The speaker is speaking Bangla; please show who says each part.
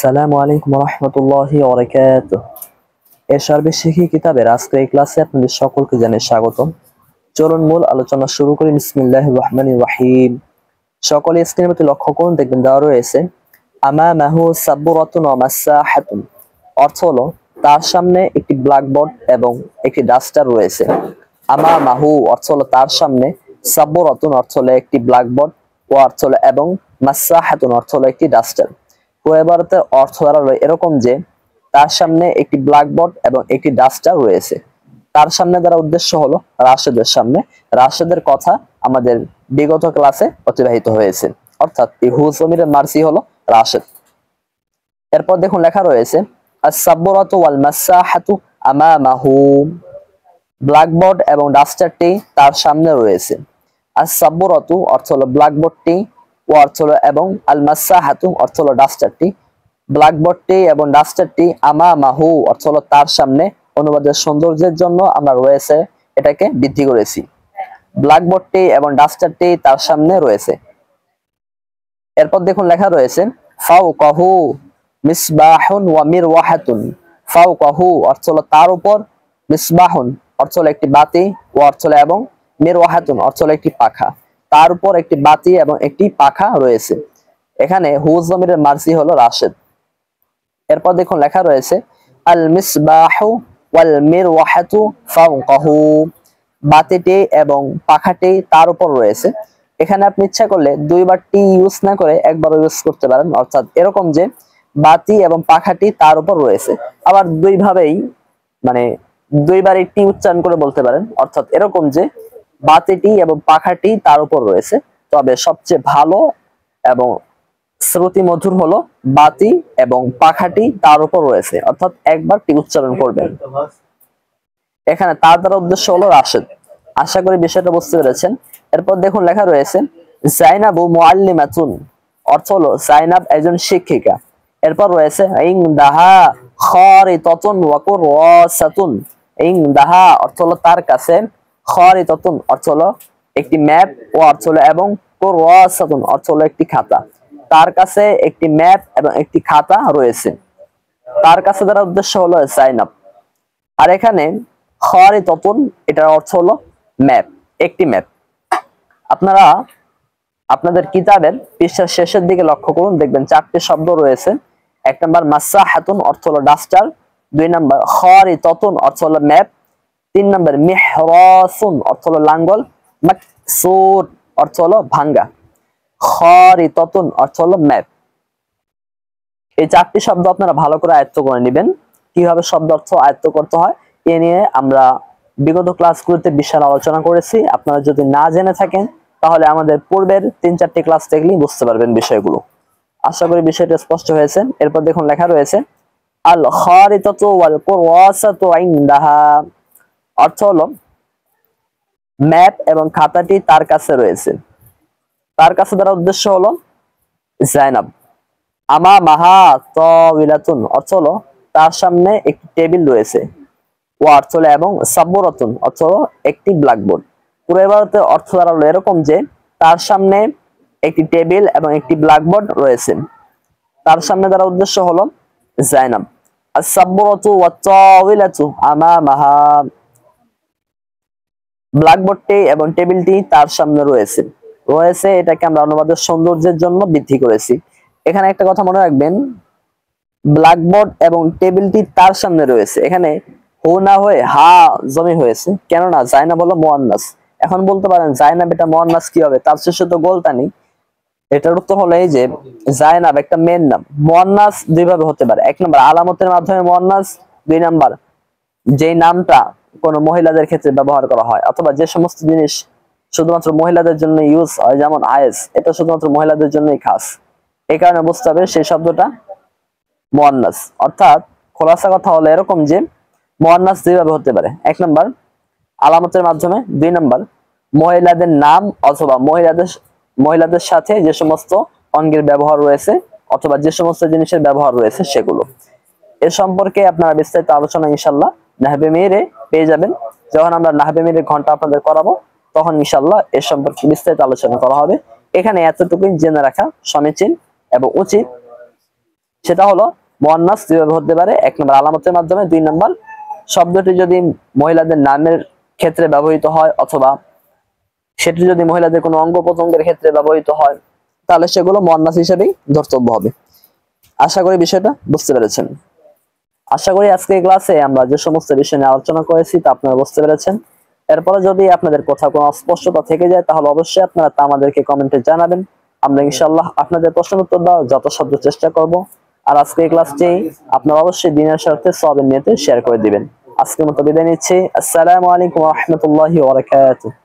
Speaker 1: আসসালামু আলাইকুম রহমতুল্লাহি ওয়া এর সর্বশেষী কিতাবের আজকের এই ক্লাসে আপনাদের সকলকে জানাই স্বাগতম। চলুন মূল আলোচনা শুরু করি। বিসমিল্লাহির রহমানির রহিম। সকলে স্ক্রিনের প্রতি লক্ষ্য করুন, দেখবেন দেওয়া রয়েছে আমামাহু সাবুরাতুন ওয়া মাসাহাতুন। অর্থ হলো তার সামনে একটি ব্ল্যাকবোর্ড এবং একটি ডাস্টার রয়েছে। আমামাহু অর্থ হলো তার সামনে, সাবুরাতুন অর্থ হলো একটি ব্ল্যাকবোর্ড, ও অর্থ হলো এবং, মাসাহাতুন অর্থ হলো একটি ডাস্টার। এবারতের অর্থ দাঁড়ালো এরকম যে তার সামনে একটি ব্ল্যাকবোর্ড এবং একটি ডাস্টার রয়েছে। তার সামনে দ্বারা উদ্দেশ্য হলো রাশেদের সামনে। রাশেদের কথা আমাদের বিগত ক্লাসে অতিবাহিত হয়েছে, অর্থাৎ এই হু জমিরের মার্সি হলো রাশেদ। এরপর দেখুন লেখা রয়েছে আস-সাবরাতু ওয়াল মাসাহাতু আমামাহু। ব্ল্যাকবোর্ড এবং ডাস্টারটি তার সামনে রয়েছে। আস-সাবরাতু অর্থ হলো ব্ল্যাকবোর্ডটি, ও অর্থ হলো এবং, আল মাসাহাতু অর্থ হলো ডাস্টারটি। ব্ল্যাকবোর্ডটি এবং ডাস্টারটি আমামাহু অর্থ হলো তার সামনে। অনুবাদের সৌন্দর্যের জন্য আমরা রয়েছে এটাকে বৃদ্ধি করেছি। ব্ল্যাকবোর্ডটি এবং ডাস্টারটি তার সামনে রয়েছে। এরপর দেখুন লেখা রয়েছে ফাওকাহু মিসবাহুন ওয়া মিরওয়াহাতুন। ফাওকাহু অর্থ হলো তার উপর, মিসবাহুন অর্থ হলো একটি বাতি, ও অর্থ হলো এবং, মিরওয়াহাতুন অর্থ হলো একটি পাখা। তার উপর একটি বাতি এবং একটি পাখা রয়েছে। এখানে হু জমিরের মার্সি হলো রাশেদ। এরপর দেখুন লেখা রয়েছে আল মিসবাহু ওয়াল মিরওয়াহাতু ফাওকাহু। বাতিটি এবং পাখাটি তার উপর রয়েছে। এখানে আপনি ইচ্ছা করলে দুইবার টি ইউজ না করে একবার ইউজ করতে পারেন, অর্থাৎ এরকম যে বাতি এবং পাখাটি তার উপর রয়েছে। আবার দুইভাবেই মানে দুইবার টি উচ্চারণ করে বলতে পারেন, অর্থাৎ এরকম যে বাতিটি এবং পাখাটি তার উপর রয়েছে। তবে সবচেয়ে ভালো এবং শ্রুতি মধুর হলো বাতি এবং পাখাটি তার উপর রয়েছে, অর্থাৎ একবার টি উচ্চারণ করবেন। এখানে তার দ্বারা উদ্দেশ্য হলো রাশেদ। আশা করি বিষয়টা বুঝতে পেরেছেন। এরপর দেখুন লেখা রয়েছে জাইনাবু মুআল্লিমাতুন। অর্থ হলো জাইনাব একজন শিক্ষিকা। এরপর রয়েছে ইনদাহা খারিতাতুন ওয়া কুররাসাতুন। ইনদাহা অর্থ হলো তার কাছে, খারিতাতুন অর্থ হলো একটি ম্যাপ, ও অর্থ হলো এবং, কুররাসাতুন অর্থ হলো একটি খাতা। তার কাছে একটি ম্যাপ এবং একটি খাতা রয়েছে। তার কাছে দ্বারা উদ্দেশ্য হলো জাইনাব। আর এখানে খারিতাতুন এটার অর্থ হলো ম্যাপ, একটি ম্যাপ। আপনারা আপনাদের কিতাবের পৃষ্ঠার শেষের দিকে লক্ষ্য করুন, দেখবেন চারটি শব্দ রয়েছে। এক নাম্বার মাসাহাতুন অর্থ হলো ডাস্টার, দুই নাম্বার খারিতাতুন অর্থ হলো ম্যাপ, তিন নাম্বার মিহরাসুন অর্থ হলো লাঙ্গল, মাকসুর অর্থ হলো ভাঙ্গা, খারিতাতুন অর্থ হলো ম্যাপ। এই চারটি শব্দ আপনারা ভালো করে আয়ত্ত করে নেবেন। কিভাবে শব্দ অর্থ আয়ত্ত করতে হয় এ নিয়ে আমরা বিগত ক্লাসগুলোতে বিশাল আলোচনা করেছি। আপনারা যদি না জেনে থাকেন তাহলে আমাদের পূর্বের ৩-৪টি ক্লাস দেখলেই বুঝতে পারবেন বিষয়গুলো। আশা করি বিষয়টা স্পষ্ট হয়েছে। এরপর দেখুন লেখা রয়েছে আল খারিতাতু ওয়াল কুররাসাতু ইনদাহা। অর্থ হলো ম্যাপ এবং খাতাটি তার কাছে রয়েছে। তার কাছে দ্বারা উদ্দেশ্য হলো জাইনাব। আমামাহা তাওইলাতুন অর্থ হলো তার সামনে একটি টেবিল রয়েছে, ও অর্থ হলো এবং, সাবরাতুন অর্থ হলো একটি ব্ল্যাকবোর্ড। পুরো এবারতে অর্থ দাঁড়ালো এরকম যে তার সামনে একটি টেবিল এবং একটি ব্ল্যাকবোর্ড রয়েছে। তার সামনে দ্বারা উদ্দেশ্য হলো জাইনাব। আস-সাবরাতু ওয়াত তাওইলাতু আমামাহা। ব্ল্যাকবোর্ডটি এবং টেবিলটি তার সামনে রয়েছে। এটাকে আমরা অনুবাদের সৌন্দর্যের জন্য বৃদ্ধি করেছি। এখানে একটা কথা মনে রাখবেন, ব্ল্যাকবোর্ড এবং টেবিলটি তার সামনে রয়েছে। এখানে হু না হয়ে হা জমি হয়েছে, কেননা জাইনাব হলো মুয়ান্নাস। এখন বলতে পারেন জাইনাব এটা মুয়ান্নাস কি হবে, তার শেষে তো গোলতা নেই। এটার উত্তর হলো এই যে জাইনাব একটা মেন নাম। মুয়ান্নাস দুইভাবে হতে পারে, এক নম্বর আলামতের মাধ্যমে মুয়ান্নাস, দুই নাম্বার যেই নামটা কোনো মহিলাদের ক্ষেত্রে ব্যবহার করা হয়, অথবা যে সমস্ত জিনিস শুধুমাত্র মহিলাদের জন্য ইউজ হয়, যেমন আয়েস, এটা শুধুমাত্র মহিলাদের জন্যই খাস। এই কারণে বুঝতে হবে সেই শব্দটা মুয়ান্নাস। অর্থাৎ খোলাসা কথা হলো এরকম যে মুয়ান্নাস দুইভাবে হতে পারে, এক নাম্বার আলামতের মাধ্যমে, দুই নাম্বার মহিলাদের নাম অথবা মহিলাদের সাথে যে সমস্ত অঙ্গের ব্যবহার রয়েছে অথবা যে সমস্ত জিনিসের ব্যবহার রয়েছে সেগুলো। এ সম্পর্কে আপনারা বিস্তারিত আলোচনা ইনশাআল্লাহ নাহবে মিরে পেয়ে যাবেন। যখন আমরা নাহবে মিরের ঘন্টা আপনাদের করাবো তখন ইনশাআল্লাহ এ সম্পর্কে বিস্তারিত আলোচনা করা হবে। এখানে এতটুকুই জেনে রাখা সমীচীন এবং উচিত সেটা হলো মুয়ান্নাস যেভাবে হতে পারে, 1 নম্বর আলামতের মাধ্যমে, 2 নম্বর শব্দটি যদি মহিলাদের নামের ক্ষেত্রে ব্যবহৃত হয় অথবা সেটি যদি মহিলাদের কোনো অঙ্গ প্রত্যঙ্গের ক্ষেত্রে ব্যবহৃত হয় তাহলে সেগুলো মুয়ান্নাস হিসেবেই ধর্তব্য হবে। আশা করি বিষয়টা বুঝতে পেরেছেন। আশা করি আজকে ক্লাসে আমরা যে সমস্ত বিষয় নিয়ে আলোচনা করেছি তা আপনারা বুঝতে পেরেছেন। এরপরে যদি আপনাদের কোথাও কোনো অস্পষ্টতা থেকে যায় তাহলে অবশ্যই আপনারা তা আমাদেরকে কমেন্টে জানাবেন। আমরা ইনশাআল্লাহ আপনাদের প্রশ্নের উত্তর দেওয়ার যথাসাধ্য চেষ্টা করব। আর আজকে এই ক্লাসটি আপনারা অবশ্যই দিনের স্বার্থে সওয়াবের নিয়তে শেয়ার করে দিবেন। আজকের মতো বিদায় নিচ্ছি। আসসালামু আলাইকুম ওয়া রাহমাতুল্লাহি ওয়া বারাকাতুহু।